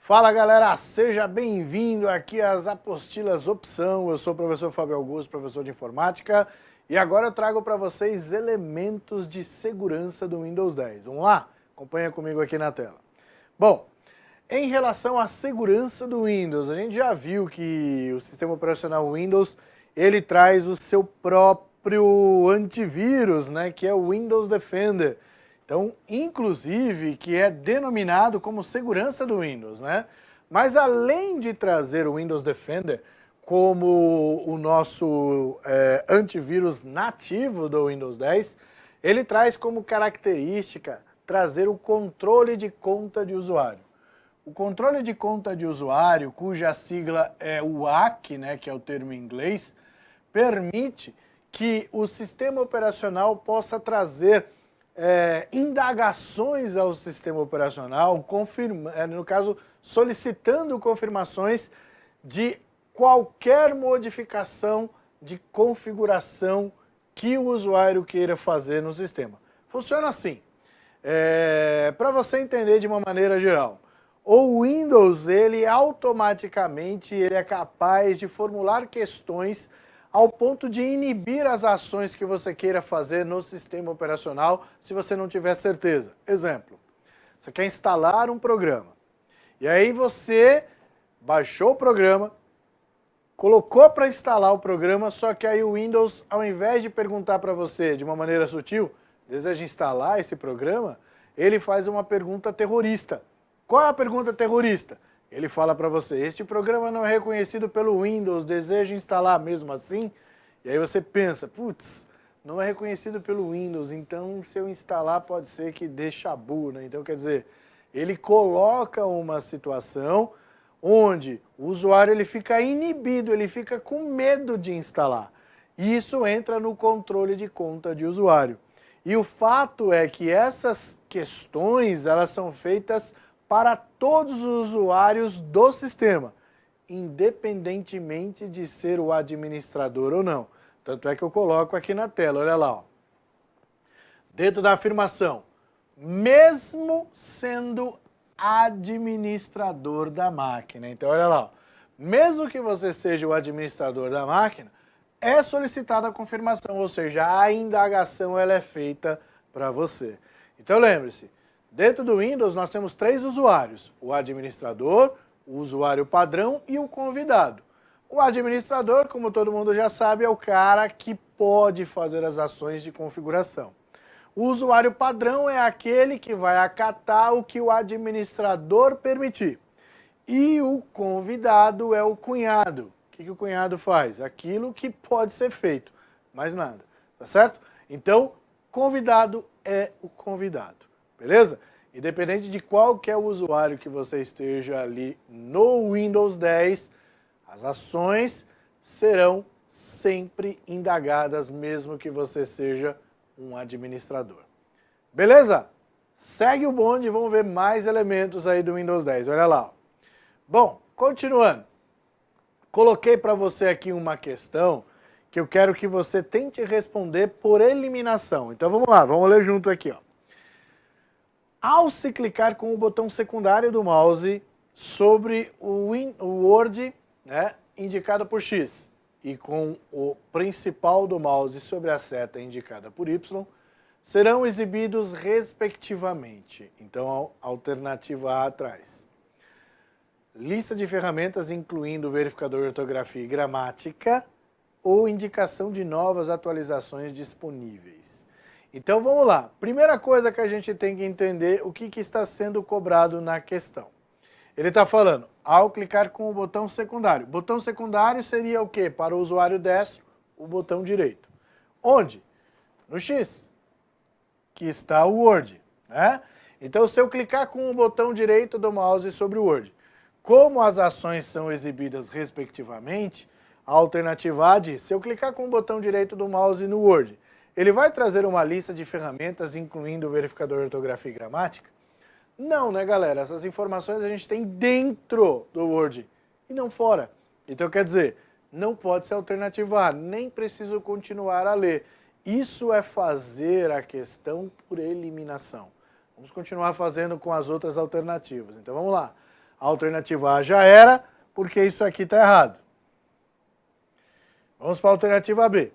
Fala galera, seja bem-vindo aqui às apostilas Opção. Eu sou o professor Fábio Augusto, professor de informática, e agora eu trago para vocês elementos de segurança do Windows 10. Vamos lá? Acompanha comigo aqui na tela. Bom, em relação à segurança do Windows, a gente já viu que o sistema operacional Windows, ele traz o seu próprio antivírus, né, que é o Windows Defender. Então, inclusive, que é denominado como segurança do Windows, né? Mas além de trazer o Windows Defender como o nosso antivírus nativo do Windows 10, ele traz como característica trazer o controle de conta de usuário. O controle de conta de usuário, cuja sigla é UAC, né, que é o termo em inglês, permite que o sistema operacional possa trazer indagações ao sistema operacional, no caso, solicitando confirmações de qualquer modificação de configuração que o usuário queira fazer no sistema. Funciona assim, para você entender de uma maneira geral. O Windows, ele automaticamente é capaz de formular questões ao ponto de inibir as ações que você queira fazer no sistema operacional, se você não tiver certeza. Exemplo, você quer instalar um programa, e aí você baixou o programa, colocou para instalar o programa, só que aí o Windows, ao invés de perguntar para você de uma maneira sutil, deseja instalar esse programa, ele faz uma pergunta terrorista. Qual é a pergunta terrorista? Ele fala para você, este programa não é reconhecido pelo Windows, deseja instalar mesmo assim? E aí você pensa, putz, não é reconhecido pelo Windows, então se eu instalar pode ser que dê chabu, né? Então quer dizer, ele coloca uma situação onde o usuário ele fica inibido, ele fica com medo de instalar. E isso entra no controle de conta de usuário. E o fato é que essas questões, elas são feitas para todos os usuários do sistema, independentemente de ser o administrador ou não. Tanto é que eu coloco aqui na tela, olha lá. Ó. Dentro da afirmação, mesmo sendo administrador da máquina. Então, olha lá. Ó. Mesmo que você seja o administrador da máquina, é solicitada a confirmação, ou seja, a indagação ela é feita para você. Então, lembre-se, dentro do Windows, nós temos 3 usuários, o administrador, o usuário padrão e o convidado. O administrador, como todo mundo já sabe, é o cara que pode fazer as ações de configuração. O usuário padrão é aquele que vai acatar o que o administrador permitir. E o convidado é o cunhado. O que o cunhado faz? Aquilo que pode ser feito, mais nada, tá certo? Então, convidado é o convidado. Beleza? Independente de qual que é o usuário que você esteja ali no Windows 10, as ações serão sempre indagadas, mesmo que você seja um administrador. Beleza? Segue o bonde e vamos ver mais elementos aí do Windows 10. Olha lá. Bom, continuando. Coloquei para você aqui uma questão que eu quero que você tente responder por eliminação. Então vamos lá, vamos ler junto aqui, ó. Ao se clicar com o botão secundário do mouse sobre o Word, né, indicado por X, e com o principal do mouse sobre a seta indicada por Y, serão exibidos respectivamente. Então, a alternativa A atrás. Lista de ferramentas incluindo verificador de ortografia e gramática ou indicação de novas atualizações disponíveis. Então vamos lá, primeira coisa que a gente tem que entender o que está sendo cobrado na questão. Ele está falando, ao clicar com o botão secundário. O botão secundário seria o quê? Para o usuário destro, o botão direito. Onde? No X, que está o Word. Né? Então se eu clicar com o botão direito do mouse sobre o Word, como as ações são exibidas respectivamente, a alternativa A diz, se eu clicar com o botão direito do mouse no Word, ele vai trazer uma lista de ferramentas, incluindo o verificador de ortografia e gramática? Não, né, galera? Essas informações a gente tem dentro do Word e não fora. Então, quer dizer, não pode ser alternativa A, nem preciso continuar a ler. Isso é fazer a questão por eliminação. Vamos continuar fazendo com as outras alternativas. Então, vamos lá. A alternativa A já era, porque isso aqui está errado. Vamos para a alternativa B.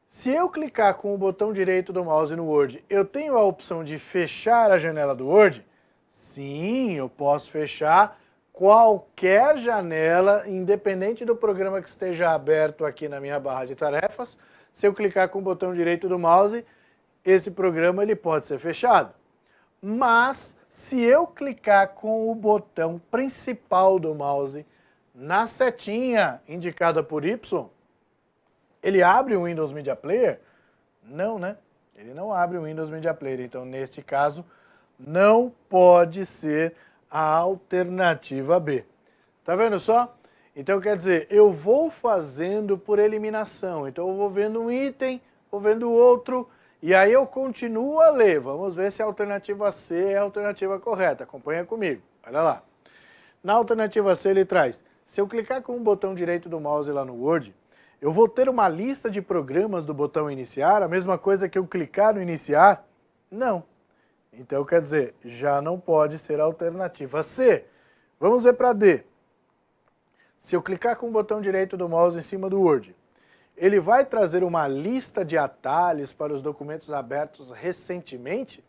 Se eu clicar com o botão direito do mouse no Word, eu tenho a opção de fechar a janela do Word? Sim, eu posso fechar qualquer janela, independente do programa que esteja aberto aqui na minha barra de tarefas. Se eu clicar com o botão direito do mouse, esse programa ele pode ser fechado. Mas, se eu clicar com o botão principal do mouse na setinha indicada por Y, ele abre o Windows Media Player? Não, né? Ele não abre o Windows Media Player. Então, neste caso, não pode ser a alternativa B. Tá vendo só? Então, quer dizer, eu vou fazendo por eliminação. Então, eu vou vendo um item, vou vendo outro, e aí eu continuo a ler. Vamos ver se a alternativa C é a alternativa correta. Acompanha comigo. Olha lá. Na alternativa C, ele traz, se eu clicar com o botão direito do mouse lá no Word, eu vou ter uma lista de programas do botão iniciar, a mesma coisa que eu clicar no iniciar? Não. Então, quer dizer, já não pode ser a alternativa C. Vamos ver para D. Se eu clicar com o botão direito do mouse em cima do Word, ele vai trazer uma lista de atalhos para os documentos abertos recentemente?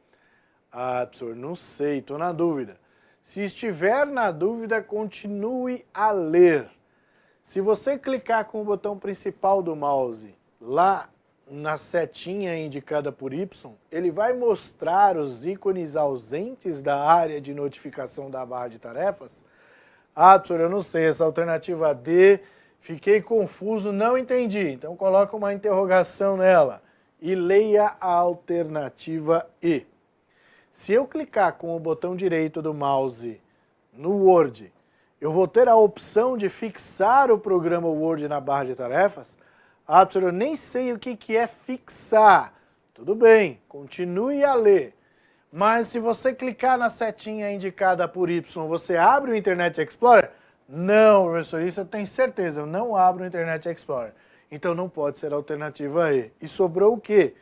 Ah, professor, não sei, estou na dúvida. Se estiver na dúvida, continue a ler. Se você clicar com o botão principal do mouse lá na setinha indicada por Y, ele vai mostrar os ícones ausentes da área de notificação da barra de tarefas? Ah, professor, eu não sei, essa alternativa D, fiquei confuso, não entendi. Então coloca uma interrogação nela e leia a alternativa E. Se eu clicar com o botão direito do mouse no Word, eu vou ter a opção de fixar o programa Word na barra de tarefas? Ah, professor, eu nem sei o que é fixar. Tudo bem, continue a ler. Mas se você clicar na setinha indicada por Y, você abre o Internet Explorer? Não, professor, isso eu tenho certeza, eu não abro o Internet Explorer. Então não pode ser a alternativa E. E sobrou o quê?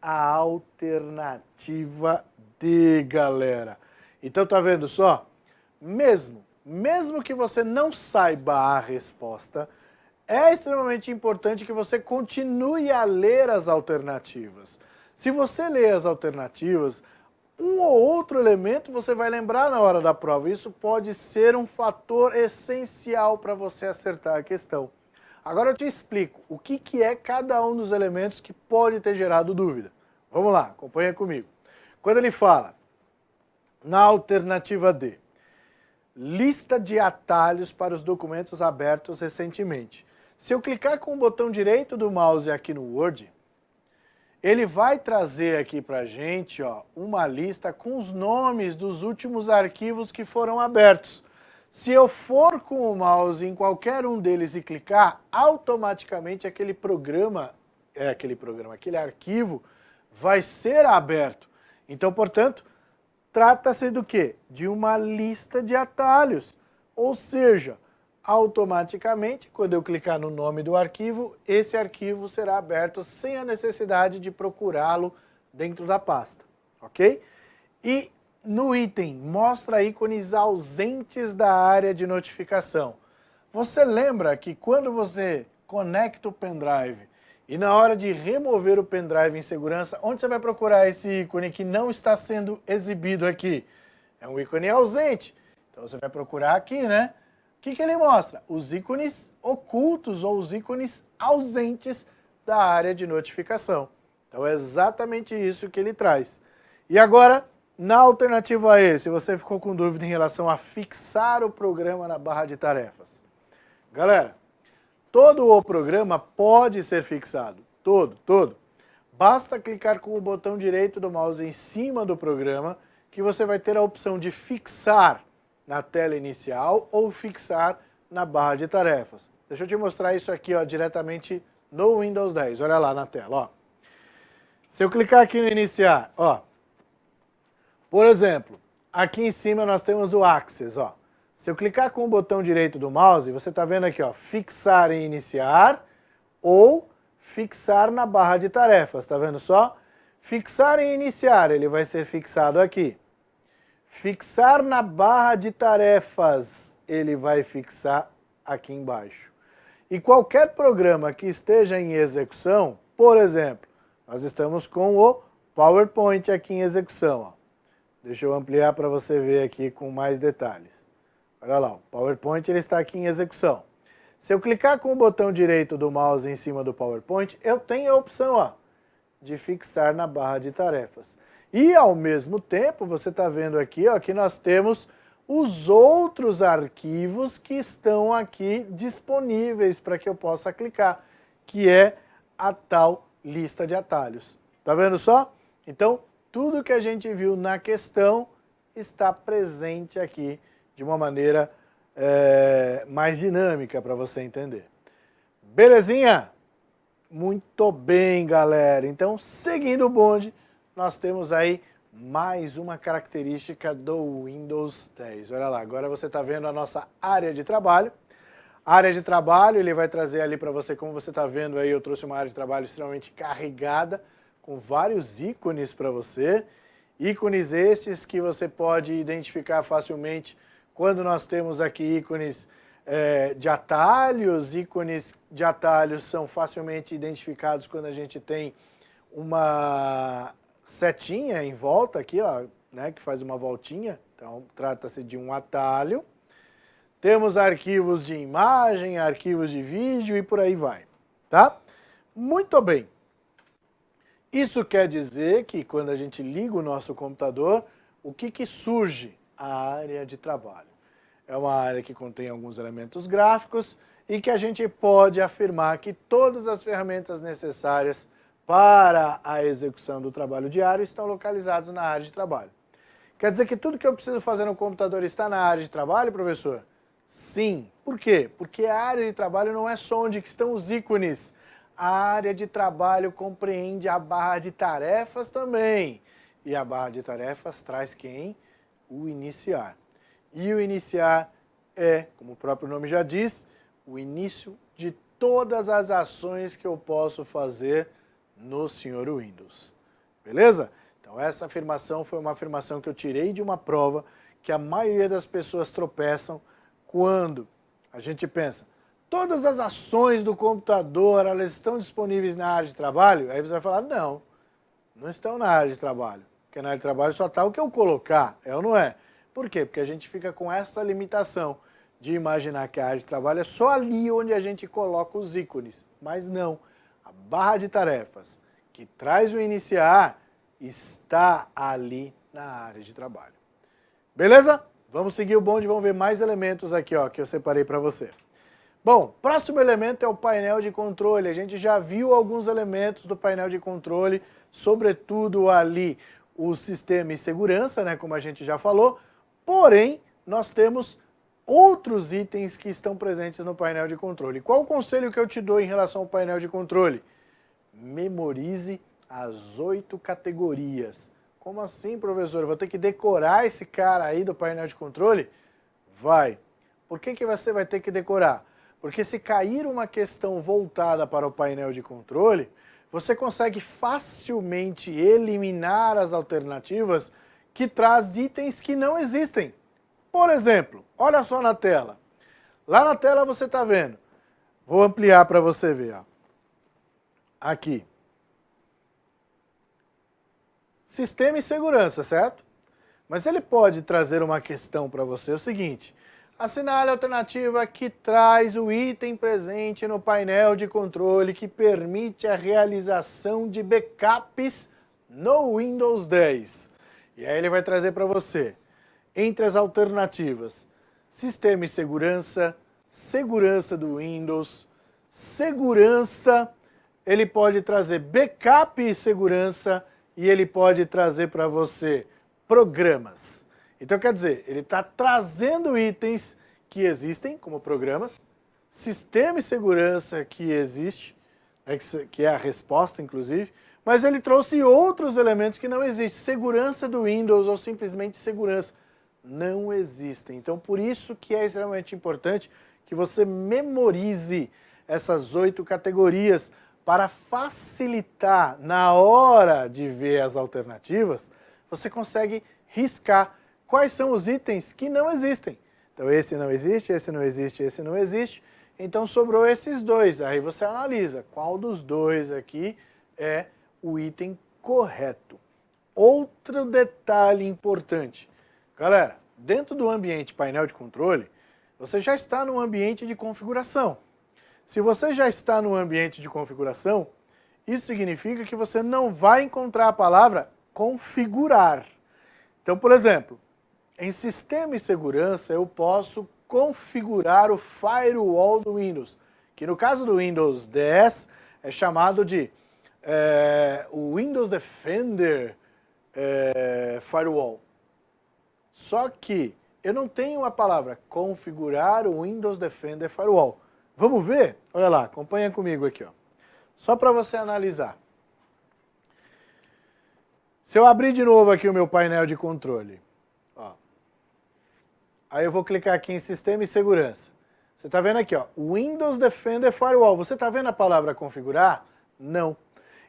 A alternativa D, galera. Então tá vendo só? Mesmo que você não saiba a resposta, é extremamente importante que você continue a ler as alternativas. Se você ler as alternativas, um ou outro elemento você vai lembrar na hora da prova. Isso pode ser um fator essencial para você acertar a questão. Agora eu te explico o que é cada um dos elementos que pode ter gerado dúvida. Vamos lá, acompanha comigo. Quando ele fala na alternativa D, lista de atalhos para os documentos abertos recentemente. Se eu clicar com o botão direito do mouse aqui no Word, ele vai trazer aqui para a gente uma lista com os nomes dos últimos arquivos que foram abertos. Se eu for com o mouse em qualquer um deles e clicar, automaticamente aquele arquivo vai ser aberto. Então, portanto, trata-se do quê? De uma lista de atalhos. Ou seja, automaticamente, quando eu clicar no nome do arquivo, esse arquivo será aberto sem a necessidade de procurá-lo dentro da pasta, ok? E no item, mostra ícones ausentes da área de notificação. Você lembra que quando você conecta o pendrive e na hora de remover o pendrive em segurança, onde você vai procurar esse ícone que não está sendo exibido aqui? É um ícone ausente. Então você vai procurar aqui, né? O que ele mostra? Os ícones ocultos ou os ícones ausentes da área de notificação. Então é exatamente isso que ele traz. E agora, na alternativa E, se você ficou com dúvida em relação a fixar o programa na barra de tarefas. Galera, todo o programa pode ser fixado. Todo. Basta clicar com o botão direito do mouse em cima do programa que você vai ter a opção de fixar na tela inicial ou fixar na barra de tarefas. Deixa eu te mostrar isso aqui diretamente no Windows 10. Olha lá na tela. Se eu clicar aqui no iniciar, por exemplo, aqui em cima nós temos o Access. Se eu clicar com o botão direito do mouse, você está vendo aqui, fixar em iniciar ou fixar na barra de tarefas. Está vendo só? Fixar em iniciar, ele vai ser fixado aqui. Fixar na barra de tarefas, ele vai fixar aqui embaixo. E qualquer programa que esteja em execução, por exemplo, nós estamos com o PowerPoint aqui em execução. Ó. Deixa eu ampliar para você ver aqui com mais detalhes. Olha lá, o PowerPoint ele está aqui em execução. Se eu clicar com o botão direito do mouse em cima do PowerPoint, eu tenho a opção ó, de fixar na barra de tarefas. E ao mesmo tempo, você está vendo aqui ó, que nós temos os outros arquivos que estão aqui disponíveis para que eu possa clicar, que é a tal lista de atalhos. Tá vendo só? Então, tudo que a gente viu na questão está presente aqui de uma maneira mais dinâmica para você entender. Belezinha? Muito bem, galera. Então, seguindo o bonde, nós temos aí mais uma característica do Windows 10. Olha lá, agora você está vendo a nossa área de trabalho. A área de trabalho, ele vai trazer ali para você, como você está vendo aí, eu trouxe uma área de trabalho extremamente carregada, com vários ícones para você. Ícones estes que você pode identificar facilmente quando nós temos aqui ícones de atalhos. Ícones de atalhos são facilmente identificados quando a gente tem uma setinha em volta aqui, ó, né, que faz uma voltinha, então trata-se de um atalho. Temos arquivos de imagem, arquivos de vídeo e por aí vai, tá? Muito bem. Isso quer dizer que quando a gente liga o nosso computador, o que surge? A área de trabalho. É uma área que contém alguns elementos gráficos e que a gente pode afirmar que todas as ferramentas necessárias para a execução do trabalho diário estão localizados na área de trabalho. Quer dizer que tudo que eu preciso fazer no computador está na área de trabalho, professor? Sim. Por quê? Porque a área de trabalho não é só onde estão os ícones. A área de trabalho compreende a barra de tarefas também. E a barra de tarefas traz quem? O iniciar. E o iniciar é, como o próprio nome já diz, o início de todas as ações que eu posso fazer no Sr. Windows. Beleza? Então essa afirmação foi uma afirmação que eu tirei de uma prova que a maioria das pessoas tropeçam quando a gente pensa, todas as ações do computador, elas estão disponíveis na área de trabalho? Aí você vai falar, não, não estão na área de trabalho. Porque na área de trabalho só está o que eu colocar, é ou não é? Por quê? Porque a gente fica com essa limitação de imaginar que a área de trabalho é só ali onde a gente coloca os ícones. Mas não. A barra de tarefas que traz o iniciar está ali na área de trabalho. Beleza? Vamos seguir o bonde e vamos ver mais elementos aqui ó, que eu separei para você. Bom, próximo elemento é o painel de controle. A gente já viu alguns elementos do painel de controle, sobretudo ali o sistema e segurança, né, como a gente já falou. Porém, nós temos outros itens que estão presentes no painel de controle. Qual o conselho que eu te dou em relação ao painel de controle? Memorize as 8 categorias. Como assim, professor? Eu vou ter que decorar esse cara aí do painel de controle? Vai. Por que você vai ter que decorar? Porque se cair uma questão voltada para o painel de controle, você consegue facilmente eliminar as alternativas que traz itens que não existem. Por exemplo, olha só na tela. Lá na tela você está vendo. Vou ampliar para você ver. Ó. Aqui. Sistema e segurança, certo? Mas ele pode trazer uma questão para você, o seguinte. Assinale a alternativa que traz o item presente no painel de controle que permite a realização de backups no Windows 10. E aí ele vai trazer para você, entre as alternativas, sistema e segurança, segurança do Windows, segurança, ele pode trazer backup e segurança e ele pode trazer para você programas. Então, quer dizer, ele está trazendo itens que existem como programas, sistema e segurança que existe, que é a resposta, inclusive, mas ele trouxe outros elementos que não existem. Segurança do Windows ou simplesmente segurança não existem. Então, por isso que é extremamente importante que você memorize essas 8 categorias para facilitar na hora de ver as alternativas, você consegue riscar quais são os itens que não existem. Então esse não existe, esse não existe, esse não existe. Então sobrou esses dois. Aí você analisa qual dos dois aqui é o item correto. Outro detalhe importante. Galera, dentro do ambiente painel de controle, você já está no ambiente de configuração. Se você já está no ambiente de configuração, isso significa que você não vai encontrar a palavra configurar. Então, por exemplo, em sistema e segurança eu posso configurar o firewall do Windows, que no caso do Windows 10 é chamado de o Windows Defender Firewall. Só que eu não tenho a palavra configurar o Windows Defender Firewall. Vamos ver? Olha lá, acompanha comigo aqui, ó. Só para você analisar. Se eu abrir de novo aqui o meu painel de controle, ó, aí eu vou clicar aqui em Sistema e Segurança. Você está vendo aqui, ó, Windows Defender Firewall. Você está vendo a palavra configurar? Não.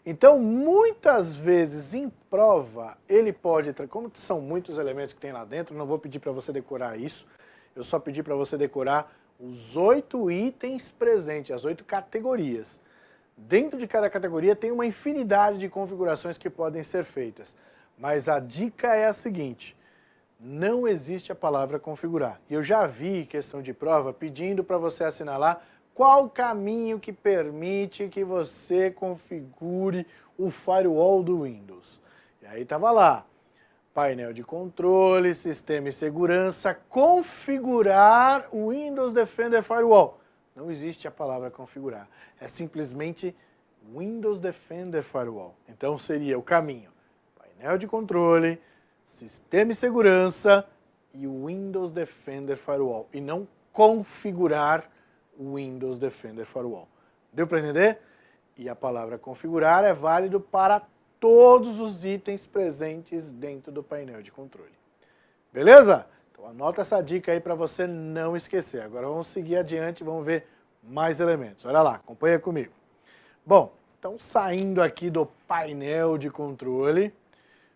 Então, muitas vezes em prova, ele pode, como são muitos elementos que tem lá dentro, não vou pedir para você decorar isso, eu só pedi para você decorar os 8 itens presentes, as 8 categorias. Dentro de cada categoria tem uma infinidade de configurações que podem ser feitas, mas a dica é a seguinte: não existe a palavra configurar. E eu já vi questão de prova pedindo para você assinalar qual o caminho que permite que você configure o firewall do Windows. E aí estava lá, painel de controle, sistema e segurança, configurar o Windows Defender Firewall. Não existe a palavra configurar, é simplesmente Windows Defender Firewall. Então seria o caminho, painel de controle, sistema e segurança e o Windows Defender Firewall, e não configurar o Windows Defender Firewall. Deu para entender? E a palavra configurar é válido para todos os itens presentes dentro do painel de controle. Beleza? Então anota essa dica aí para você não esquecer. Agora vamos seguir adiante, vamos ver mais elementos. Olha lá, acompanha comigo. Bom, então saindo aqui do painel de controle,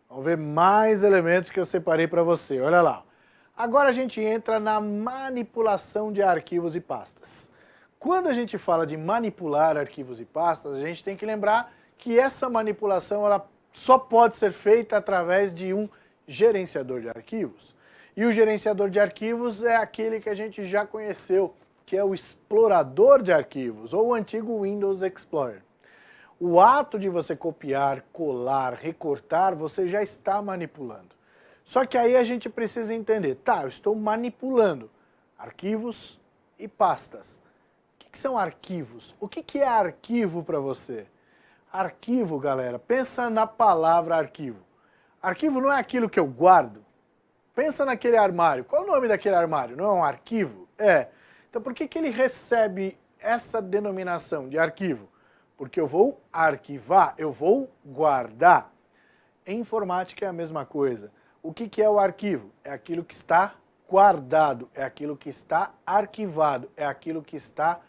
vamos ver mais elementos que eu separei para você. Olha lá. Agora a gente entra na manipulação de arquivos e pastas. Quando a gente fala de manipular arquivos e pastas, a gente tem que lembrar que essa manipulação ela só pode ser feita através de um gerenciador de arquivos. E o gerenciador de arquivos é aquele que a gente já conheceu, que é o explorador de arquivos, ou o antigo Windows Explorer. O ato de você copiar, colar, recortar, você já está manipulando. Só que aí a gente precisa entender, tá, eu estou manipulando arquivos e pastas. O que são arquivos? O que é arquivo para você? Arquivo, galera, pensa na palavra arquivo. Arquivo não é aquilo que eu guardo. Pensa naquele armário. Qual é o nome daquele armário? Não é um arquivo? É. Então por que ele recebe essa denominação de arquivo? Porque eu vou arquivar, eu vou guardar. Em informática é a mesma coisa. O que é o arquivo? É aquilo que está guardado, é aquilo que está arquivado, é aquilo que está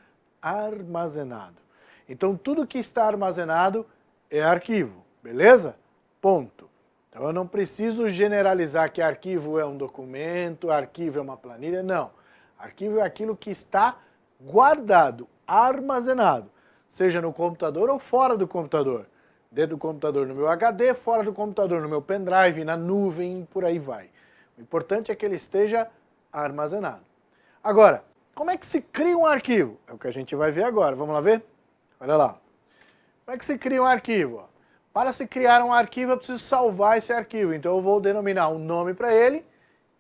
armazenado. Então tudo que está armazenado é arquivo, beleza? Ponto. Então eu não preciso generalizar que arquivo é um documento, arquivo é uma planilha, não. Arquivo é aquilo que está guardado, armazenado, seja no computador ou fora do computador. Dentro do computador no meu HD, fora do computador no meu pendrive, na nuvem, por aí vai. O importante é que ele esteja armazenado. Agora, como é que se cria um arquivo? É o que a gente vai ver agora. Vamos lá ver? Olha lá. Como é que se cria um arquivo? Para se criar um arquivo, eu preciso salvar esse arquivo. Então eu vou denominar um nome para ele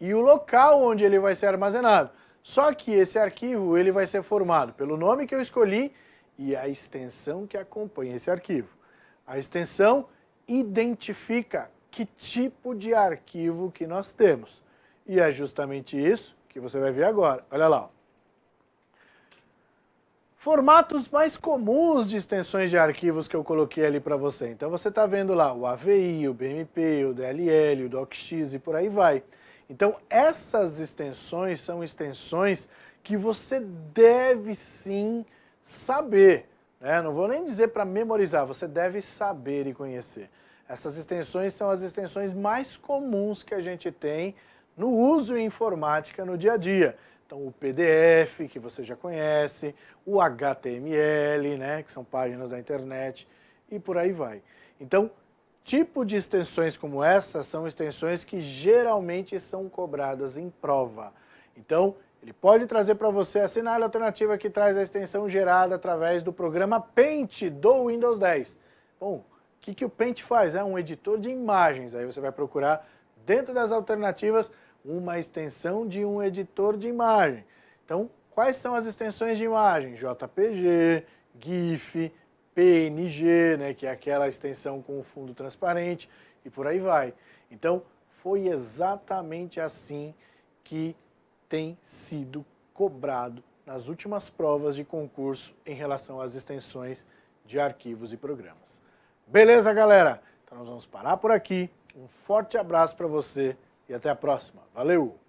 e o local onde ele vai ser armazenado. Só que esse arquivo ele vai ser formado pelo nome que eu escolhi e a extensão que acompanha esse arquivo. A extensão identifica que tipo de arquivo que nós temos. E é justamente isso que você vai ver agora. Olha lá. Formatos mais comuns de extensões de arquivos que eu coloquei ali para você. Então você está vendo lá o AVI, o BMP, o DLL, o DocX e por aí vai. Então essas extensões são extensões que você deve sim saber. Não vou nem dizer para memorizar, você deve saber e conhecer. Essas extensões são as extensões mais comuns que a gente tem no uso em informática no dia a dia. Então, o PDF, que você já conhece, o HTML, né, que são páginas da internet, e por aí vai. Então, tipo de extensões como essa são extensões que geralmente são cobradas em prova. Então, ele pode trazer para você a Sinale Alternativa que traz a extensão gerada através do programa Paint do Windows 10. Bom, o que o Paint faz? É um editor de imagens. Aí você vai procurar dentro das alternativas uma extensão de um editor de imagem. Então, quais são as extensões de imagem? JPG, GIF, PNG, né, que é aquela extensão com o fundo transparente, e por aí vai. Então, foi exatamente assim que tem sido cobrado nas últimas provas de concurso em relação às extensões de arquivos e programas. Beleza, galera? Então nós vamos parar por aqui. Um forte abraço para você e até a próxima. Valeu!